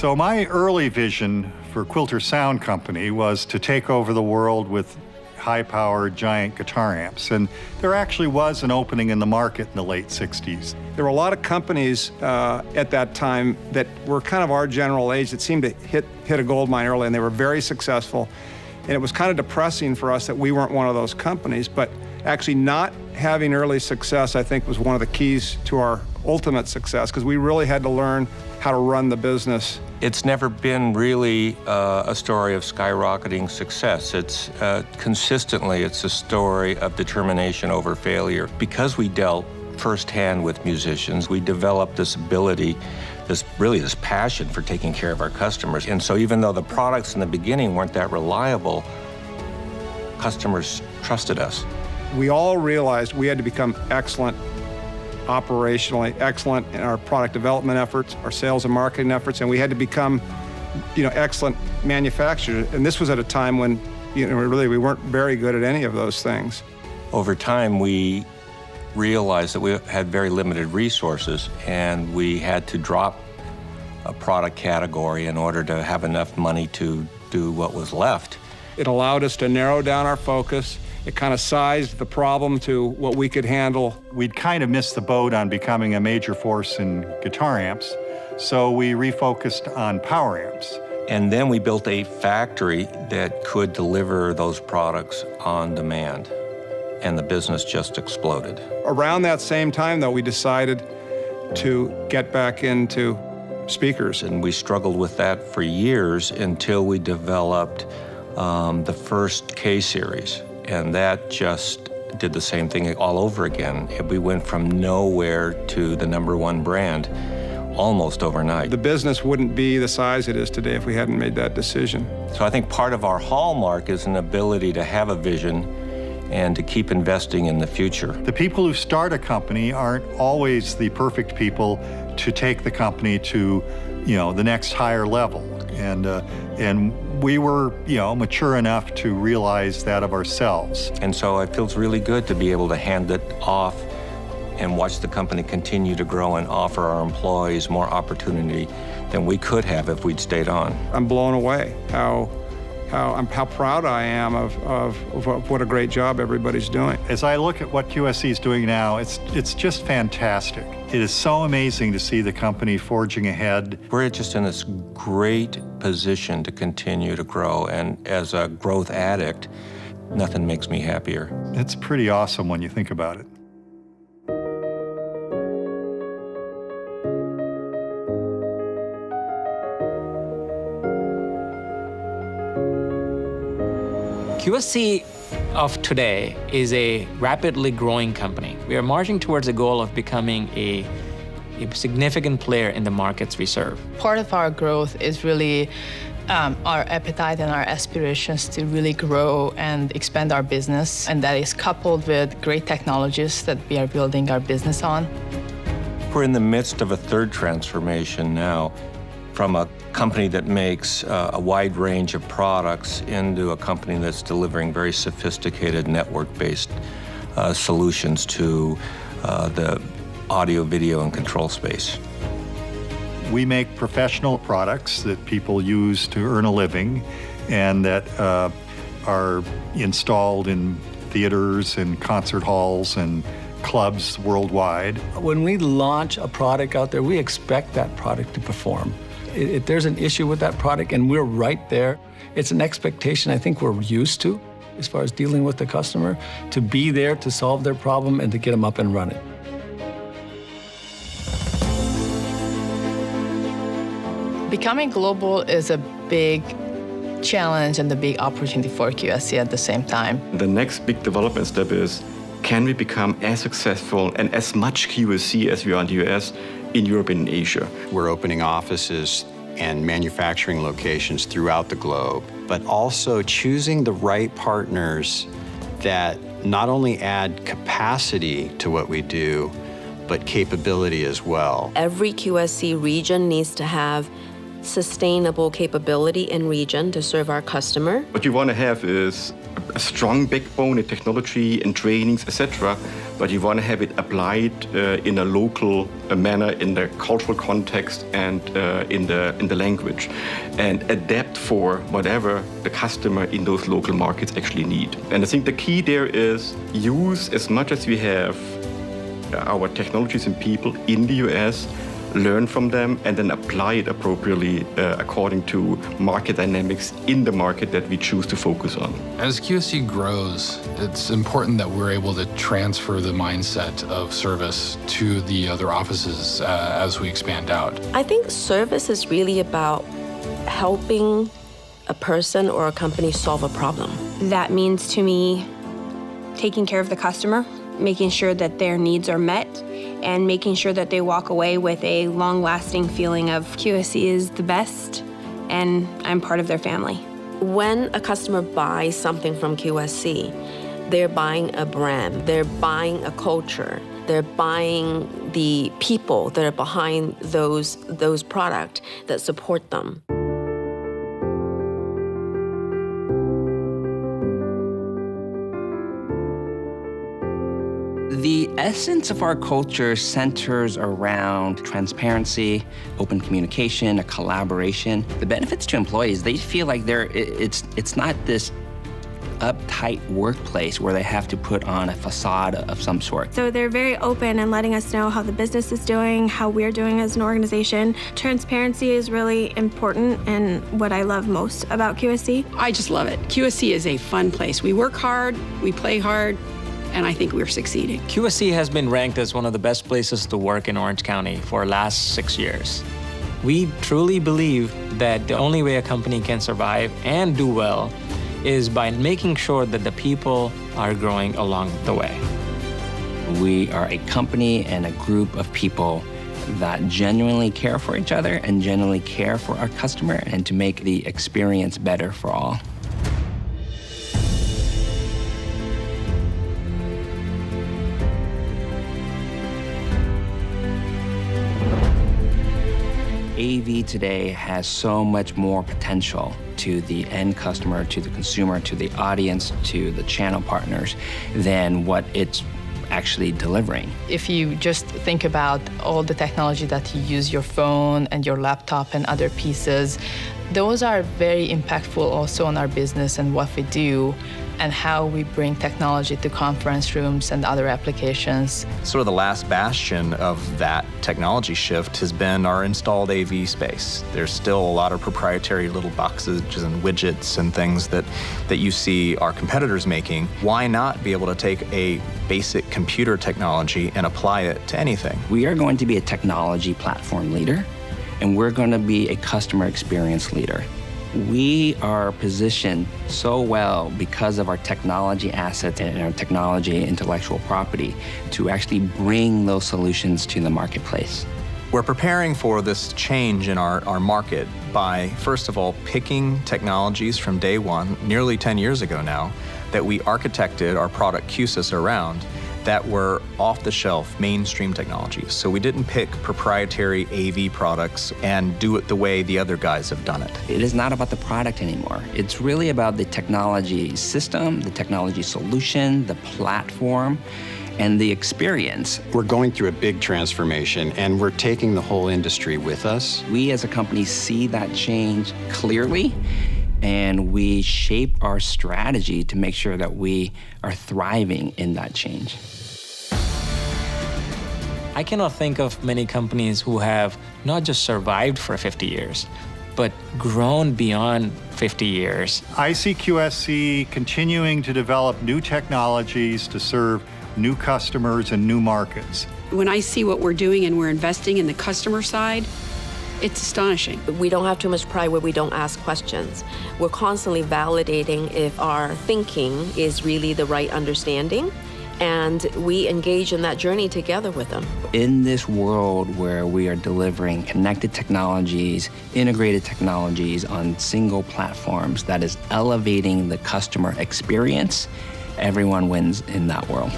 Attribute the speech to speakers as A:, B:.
A: So my early vision for Quilter Sound Company was to take over the world with high-powered giant guitar amps. And there actually was an opening in the market in the late 60s.
B: There were a lot of companies at that time that were kind of our general age that seemed to hit a gold mine early, and they were very successful. And it was kind of depressing for us that we weren't one of those companies, but actually not having early success, I think, was one of the keys to our ultimate success, because we really had to learn how to run the business.
C: It's never been really a story of skyrocketing success. It's consistently, it's a story of determination over failure. Because we dealt firsthand with musicians, we developed this ability, this passion for taking care of our customers. And so even though the products in the beginning weren't that reliable, customers trusted us.
B: We all realized we had to become excellent operationally, excellent in our product development efforts, our sales and marketing efforts, and we had to become, excellent manufacturers. And this was at a time when, really we weren't very good at any of those things.
C: Over time, we realized that we had very limited resources, and we had to drop a product category in order to have enough money to do what was left.
B: It allowed us to narrow down our focus. It kind of sized the problem to what we could handle.
A: We'd kind of missed the boat on becoming a major force in guitar amps, so we refocused on power amps.
C: And then we built a factory that could deliver those products on demand, and the business just exploded.
B: Around that same time, though, we decided to get back into speakers.
C: And we struggled with that for years until we developed the first K-series. And that just did the same thing all over again. We went from nowhere to the #1 brand almost overnight.
B: The business wouldn't be the size it is today if we hadn't made that decision.
C: So I think part of our hallmark is an ability to have a vision and to keep investing in the future.
A: The people who start a company aren't always the perfect people to take the company to, the next higher level. And we were, mature enough to realize that of ourselves.
C: And so it feels really good to be able to hand it off and watch the company continue to grow and offer our employees more opportunity than we could have if we'd stayed on.
B: I'm blown away how proud I am of what a great job everybody's doing.
A: As I look at what QSC is doing now, it's just fantastic. It is so amazing to see the company forging ahead.
C: We're just in this great position to continue to grow, and as a growth addict, nothing makes me happier.
A: It's pretty awesome when you think about it.
D: QSC of today is a rapidly growing company. We are marching towards the goal of becoming a significant player in the markets we serve.
E: Part of our growth is really our appetite and our aspirations to really grow and expand our business, and that is coupled with great technologies that we are building our business on.
C: We're in the midst of a third transformation now, from a company that makes a wide range of products into a company that's delivering very sophisticated network-based solutions to the audio, video, and control space.
A: We make professional products that people use to earn a living and that are installed in theaters and concert halls and clubs worldwide.
F: When we launch a product out there, we expect that product to perform. If there's an issue with that product and we're right there, it's an expectation I think we're used to as far as dealing with the customer, to be there to solve their problem and to get them up and running.
E: Becoming global is a big challenge and a big opportunity for QSC at the same time.
G: The next big development step is, can we become as successful and as much QSC as we are in the US, in Europe and in Asia?
H: We're opening offices and manufacturing locations throughout the globe, but also choosing the right partners that not only add capacity to what we do, but capability as well.
I: Every QSC region needs to have sustainable capability in region to serve our customer.
G: What you want to have is a strong backbone in technology and trainings, etc., but you want to have it applied in a local manner, in the cultural context and in the language, and adapt for whatever the customer in those local markets actually need. And I think the key there is use as much as we have our technologies and people in the US, learn from them, and then apply it appropriately according to market dynamics in the market that we choose to focus on.
J: As QSC grows, it's important that we're able to transfer the mindset of service to the other offices as we expand out.
I: I think service is really about helping a person or a company solve a problem.
K: That means to me taking care of the customer, making sure that their needs are met, and making sure that they walk away with a long-lasting feeling of QSC is the best and I'm part of their family.
I: When a customer buys something from QSC, they're buying a brand, they're buying a culture, they're buying the people that are behind those products that support them.
L: The essence of our culture centers around transparency, open communication, a collaboration. The benefits to employees, they feel like it's not this uptight workplace where they have to put on a facade of some sort.
K: So they're very open and letting us know how the business is doing, how we're doing as an organization. Transparency is really important and what I love most about QSC.
M: I just love it. QSC is a fun place. We work hard, we play hard, and I think we're succeeding.
D: QSC has been ranked as one of the best places to work in Orange County for the last 6 years. We truly believe that the only way a company can survive and do well is by making sure that the people are growing along the way.
L: We are a company and a group of people that genuinely care for each other and genuinely care for our customer and to make the experience better for all. AV today has so much more potential to the end customer, to the consumer, to the audience, to the channel partners than what it's actually delivering.
E: If you just think about all the technology that you use, your phone and your laptop and other pieces, those are very impactful also on our business and what we do and how we bring technology to conference rooms and other applications.
N: Sort of the last bastion of that technology shift has been our installed AV space. There's still a lot of proprietary little boxes and widgets and things that you see our competitors making. Why not be able to take a basic computer technology and apply it to anything?
L: We are going to be a technology platform leader, and we're going to be a customer experience leader. We are positioned so well because of our technology assets and our technology intellectual property to actually bring those solutions to the marketplace.
N: We're preparing for this change in our market by, first of all, picking technologies from day one, nearly 10 years ago now, that we architected our product QSys around that were off-the-shelf mainstream technologies. So we didn't pick proprietary AV products and do it the way the other guys have done it.
L: It is not about the product anymore. It's really about the technology system, the technology solution, the platform, and the experience.
H: We're going through a big transformation, and we're taking the whole industry with us.
L: We as a company see that change clearly, and we shape our strategy to make sure that we are thriving in that change.
D: I cannot think of many companies who have not just survived for 50 years, but grown beyond 50 years.
A: I see QSC continuing to develop new technologies to serve new customers and new markets.
M: When I see what we're doing and we're investing in the customer side, it's astonishing.
I: We don't have too much pride where we don't ask questions. We're constantly validating if our thinking is really the right understanding, and we engage in that journey together with them.
L: In this world where we are delivering connected technologies, integrated technologies on single platforms that is elevating the customer experience, everyone wins in that world.